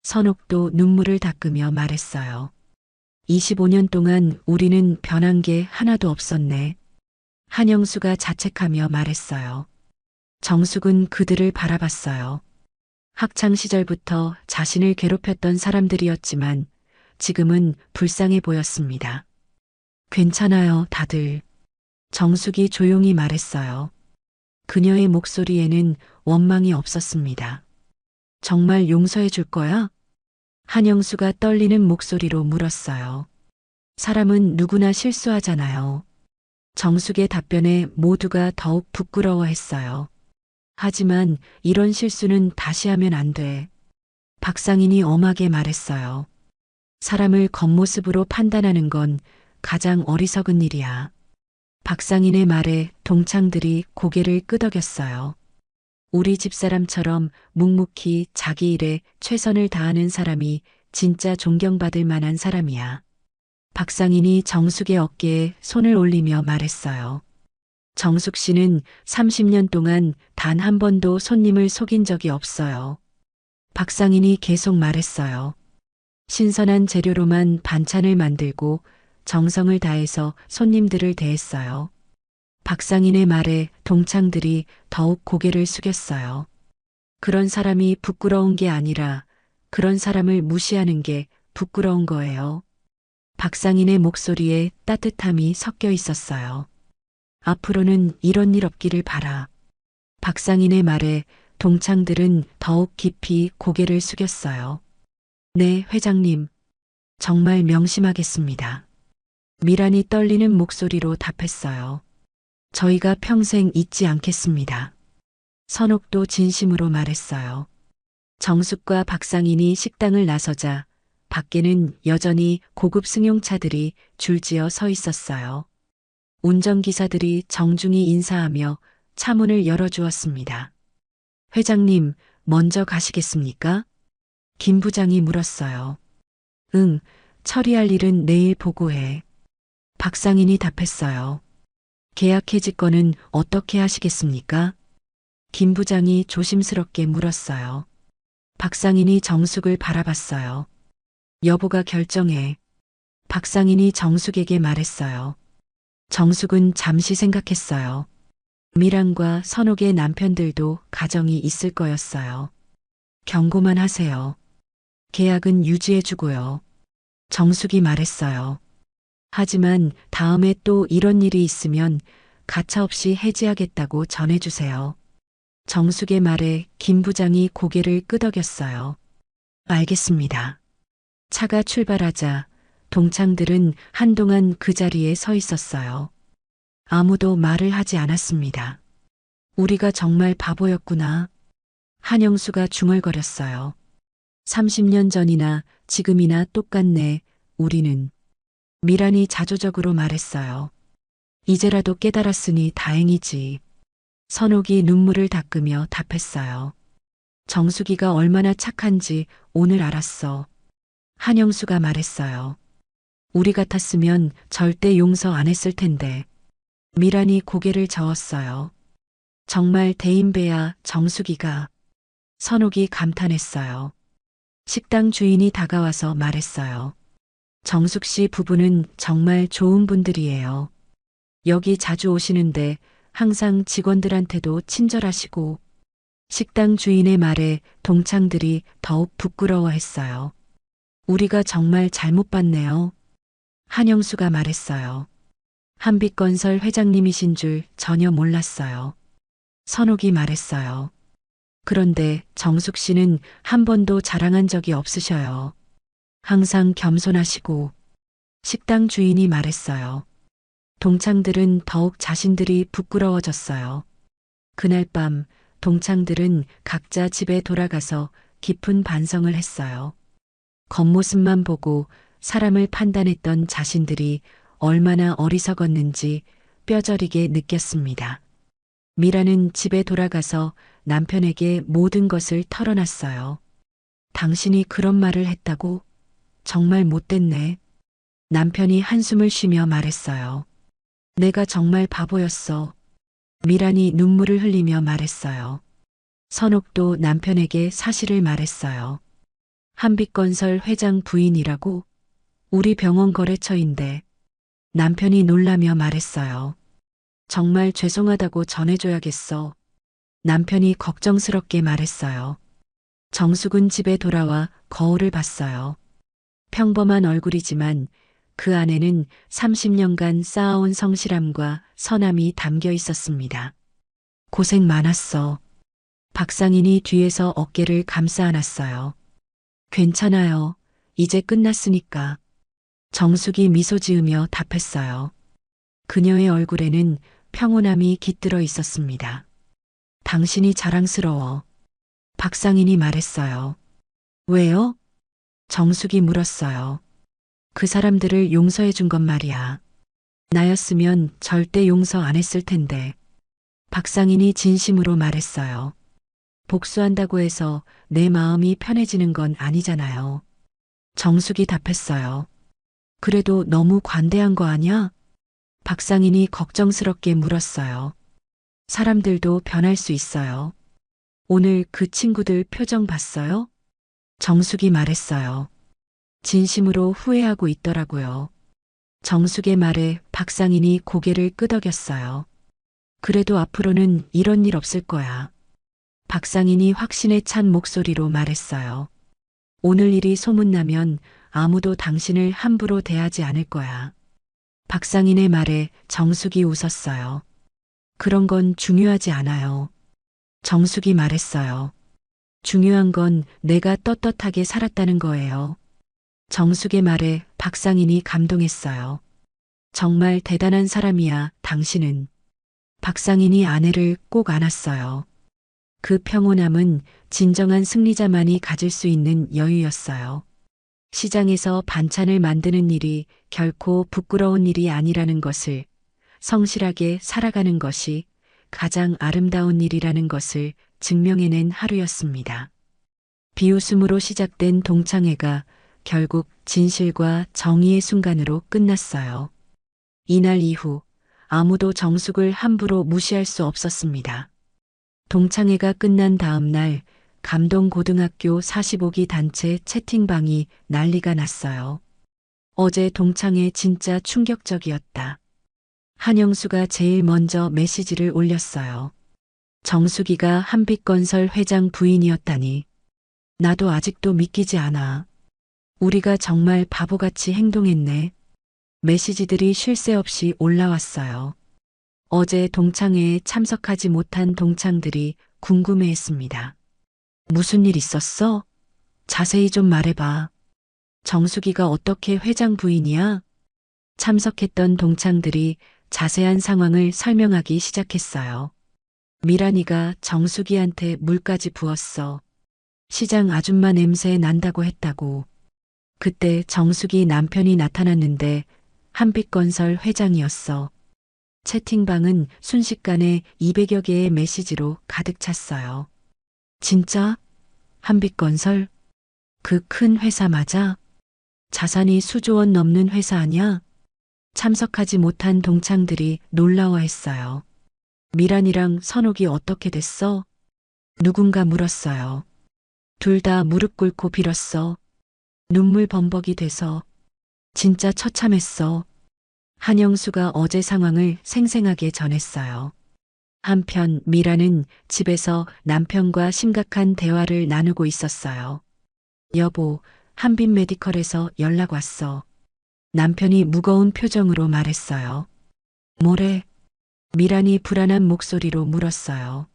선옥도 눈물을 닦으며 말했어요. 25년 동안 우리는 변한 게 하나도 없었네. 한영수가 자책하며 말했어요. 정숙은 그들을 바라봤어요. 학창 시절부터 자신을 괴롭혔던 사람들이었지만 지금은 불쌍해 보였습니다. 괜찮아요, 다들. 정숙이 조용히 말했어요. 그녀의 목소리에는 원망이 없었습니다. 정말 용서해 줄 거야? 한영수가 떨리는 목소리로 물었어요. 사람은 누구나 실수하잖아요. 정숙의 답변에 모두가 더욱 부끄러워했어요. 하지만 이런 실수는 다시 하면 안 돼. 박상인이 엄하게 말했어요. 사람을 겉모습으로 판단하는 건 가장 어리석은 일이야. 박상인의 말에 동창들이 고개를 끄덕였어요. 우리 집사람처럼 묵묵히 자기 일에 최선을 다하는 사람이 진짜 존경받을 만한 사람이야. 박상인이 정숙의 어깨에 손을 올리며 말했어요. 정숙 씨는 30년 동안 단 한 번도 손님을 속인 적이 없어요. 박상인이 계속 말했어요. 신선한 재료로만 반찬을 만들고 정성을 다해서 손님들을 대했어요. 박상인의 말에 동창들이 더욱 고개를 숙였어요. 그런 사람이 부끄러운 게 아니라 그런 사람을 무시하는 게 부끄러운 거예요. 박상인의 목소리에 따뜻함이 섞여 있었어요. 앞으로는 이런 일 없기를 바라. 박상인의 말에 동창들은 더욱 깊이 고개를 숙였어요. 네, 회장님. 정말 명심하겠습니다. 미란이 떨리는 목소리로 답했어요. 저희가 평생 잊지 않겠습니다. 선옥도 진심으로 말했어요. 정숙과 박상인이 식당을 나서자 밖에는 여전히 고급 승용차들이 줄지어 서 있었어요. 운전기사들이 정중히 인사하며 차 문을 열어주었습니다. 회장님, 먼저 가시겠습니까? 김 부장이 물었어요. 응, 처리할 일은 내일 보고해. 박상인이 답했어요. 계약 해지권은 어떻게 하시겠습니까? 김 부장이 조심스럽게 물었어요. 박상인이 정숙을 바라봤어요. 여보가 결정해. 박상인이 정숙에게 말했어요. 정숙은 잠시 생각했어요. 미란과 선옥의 남편들도 가정이 있을 거였어요. 경고만 하세요. 계약은 유지해주고요. 정숙이 말했어요. 하지만 다음에 또 이런 일이 있으면 가차없이 해지하겠다고 전해주세요. 정숙의 말에 김 부장이 고개를 끄덕였어요. 알겠습니다. 차가 출발하자 동창들은 한동안 그 자리에 서 있었어요. 아무도 말을 하지 않았습니다. 우리가 정말 바보였구나. 한영수가 중얼거렸어요. 30년 전이나 지금이나 똑같네, 우리는. 미란이 자조적으로 말했어요. 이제라도 깨달았으니 다행이지. 선옥이 눈물을 닦으며 답했어요. 정숙이가 얼마나 착한지 오늘 알았어. 한영수가 말했어요. 우리 같았으면 절대 용서 안 했을 텐데. 미란이 고개를 저었어요. 정말 대인배야, 정숙이가. 선옥이 감탄했어요. 식당 주인이 다가와서 말했어요. 정숙 씨 부부는 정말 좋은 분들이에요. 여기 자주 오시는데 항상 직원들한테도 친절하시고. 식당 주인의 말에 동창들이 더욱 부끄러워했어요. 우리가 정말 잘못 봤네요. 한영수가 말했어요. 한빛건설 회장님이신 줄 전혀 몰랐어요. 선옥이 말했어요. 그런데 정숙 씨는 한 번도 자랑한 적이 없으셔요. 항상 겸손하시고. 식당 주인이 말했어요. 동창들은 더욱 자신들이 부끄러워졌어요. 그날 밤 동창들은 각자 집에 돌아가서 깊은 반성을 했어요. 겉모습만 보고 사람을 판단했던 자신들이 얼마나 어리석었는지 뼈저리게 느꼈습니다. 미라는 집에 돌아가서 남편에게 모든 것을 털어놨어요. 당신이 그런 말을 했다고? 정말 못됐네. 남편이 한숨을 쉬며 말했어요. 내가 정말 바보였어. 미란이 눈물을 흘리며 말했어요. 선옥도 남편에게 사실을 말했어요. 한빛건설 회장 부인이라고? 우리 병원 거래처인데. 남편이 놀라며 말했어요. 정말 죄송하다고 전해줘야겠어. 남편이 걱정스럽게 말했어요. 정숙은 집에 돌아와 거울을 봤어요. 평범한 얼굴이지만 그 안에는 30년간 쌓아온 성실함과 선함이 담겨 있었습니다. 고생 많았어. 박상인이 뒤에서 어깨를 감싸 안았어요. 괜찮아요. 이제 끝났으니까. 정숙이 미소 지으며 답했어요. 그녀의 얼굴에는 평온함이 깃들어 있었습니다. 당신이 자랑스러워. 박상인이 말했어요. 왜요? 정숙이 물었어요. 그 사람들을 용서해 준 건 말이야. 나였으면 절대 용서 안 했을 텐데. 박상인이 진심으로 말했어요. 복수한다고 해서 내 마음이 편해지는 건 아니잖아요. 정숙이 답했어요. 그래도 너무 관대한 거 아니야? 박상인이 걱정스럽게 물었어요. 사람들도 변할 수 있어요. 오늘 그 친구들 표정 봤어요? 정숙이 말했어요. 진심으로 후회하고 있더라고요. 정숙의 말에 박상인이 고개를 끄덕였어요. 그래도 앞으로는 이런 일 없을 거야. 박상인이 확신에 찬 목소리로 말했어요. 오늘 일이 소문나면 아무도 당신을 함부로 대하지 않을 거야. 박상인의 말에 정숙이 웃었어요. 그런 건 중요하지 않아요. 정숙이 말했어요. 중요한 건 내가 떳떳하게 살았다는 거예요. 정숙의 말에 박상인이 감동했어요. 정말 대단한 사람이야, 당신은. 박상인이 아내를 꼭 안았어요. 그 평온함은 진정한 승리자만이 가질 수 있는 여유였어요. 시장에서 반찬을 만드는 일이 결코 부끄러운 일이 아니라는 것을, 성실하게 살아가는 것이 가장 아름다운 일이라는 것을 증명해낸 하루였습니다. 비웃음으로 시작된 동창회가 결국 진실과 정의의 순간으로 끝났어요. 이날 이후 아무도 정숙을 함부로 무시할 수 없었습니다. 동창회가 끝난 다음 날 감동고등학교 45기 단체 채팅방이 난리가 났어요. 어제 동창회 진짜 충격적이었다. 한영수가 제일 먼저 메시지를 올렸어요. 정숙이가 한빛건설 회장 부인이었다니. 나도 아직도 믿기지 않아. 우리가 정말 바보같이 행동했네. 메시지들이 쉴 새 없이 올라왔어요. 어제 동창회에 참석하지 못한 동창들이 궁금해했습니다. 무슨 일 있었어? 자세히 좀 말해봐. 정숙이가 어떻게 회장 부인이야? 참석했던 동창들이 자세한 상황을 설명하기 시작했어요. 미란이가 정숙이한테 물까지 부었어. 시장 아줌마 냄새 난다고 했다고. 그때 정숙이 남편이 나타났는데 한빛건설 회장이었어. 채팅방은 순식간에 200여 개의 메시지로 가득 찼어요. 진짜? 한빛건설? 그 큰 회사 맞아? 자산이 수조 원 넘는 회사 아냐? 참석하지 못한 동창들이 놀라워했어요. 미란이랑 선옥이 어떻게 됐어? 누군가 물었어요. 둘 다 무릎 꿇고 빌었어. 눈물 범벅이 돼서. 진짜 처참했어. 한영수가 어제 상황을 생생하게 전했어요. 한편 미라는 집에서 남편과 심각한 대화를 나누고 있었어요. 여보, 한빛 메디컬에서 연락 왔어. 남편이 무거운 표정으로 말했어요. 뭐래? 미란이 불안한 목소리로 물었어요.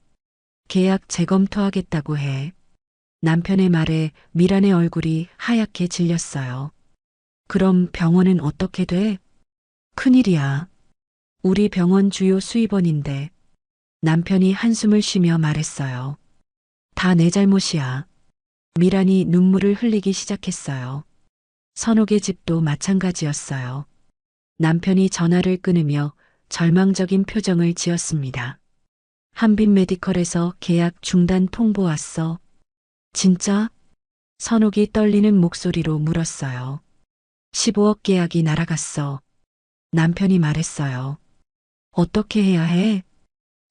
계약 재검토하겠다고 해. 남편의 말에 미란의 얼굴이 하얗게 질렸어요. 그럼 병원은 어떻게 돼? 큰일이야. 우리 병원 주요 수입원인데. 남편이 한숨을 쉬며 말했어요. 다 내 잘못이야. 미란이 눈물을 흘리기 시작했어요. 선옥의 집도 마찬가지였어요. 남편이 전화를 끊으며 절망적인 표정을 지었습니다. 한빛 메디컬에서 계약 중단 통보 왔어. 진짜? 선옥이 떨리는 목소리로 물었어요. 15억 계약이 날아갔어. 남편이 말했어요. 어떻게 해야 해?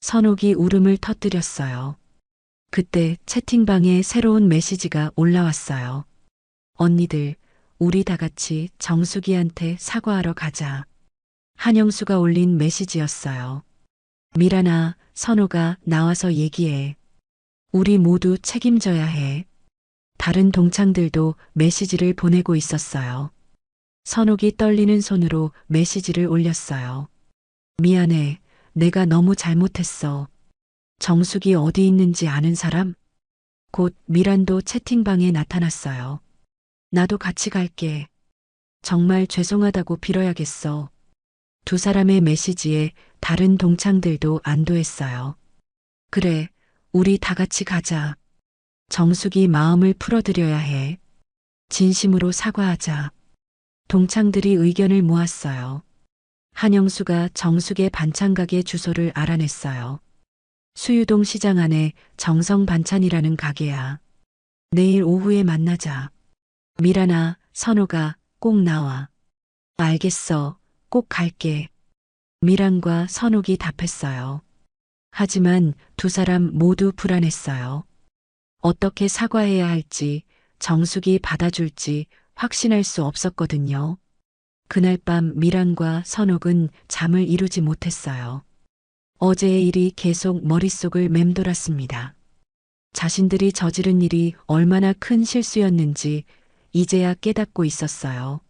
선옥이 울음을 터뜨렸어요. 그때 채팅방에 새로운 메시지가 올라왔어요. 언니들, 우리 다 같이 정숙이한테 사과하러 가자. 한영수가 올린 메시지였어요. 미란아, 선호가 나와서 얘기해. 우리 모두 책임져야 해. 다른 동창들도 메시지를 보내고 있었어요. 선옥이 떨리는 손으로 메시지를 올렸어요. 미안해. 내가 너무 잘못했어. 정숙이 어디 있는지 아는 사람? 곧 미란도 채팅방에 나타났어요. 나도 같이 갈게. 정말 죄송하다고 빌어야겠어. 두 사람의 메시지에 다른 동창들도 안도했어요. 그래, 우리 다 같이 가자. 정숙이 마음을 풀어드려야 해. 진심으로 사과하자. 동창들이 의견을 모았어요. 한영수가 정숙의 반찬가게 주소를 알아냈어요. 수유동 시장 안에 정성반찬이라는 가게야. 내일 오후에 만나자. 미란아, 선호가 꼭 나와. 알겠어. 꼭 갈게. 미란과 선옥이 답했어요. 하지만 두 사람 모두 불안했어요. 어떻게 사과해야 할지, 정숙이 받아줄지 확신할 수 없었거든요. 그날 밤 미란과 선옥은 잠을 이루지 못했어요. 어제의 일이 계속 머릿속을 맴돌았습니다. 자신들이 저지른 일이 얼마나 큰 실수였는지 이제야 깨닫고 있었어요.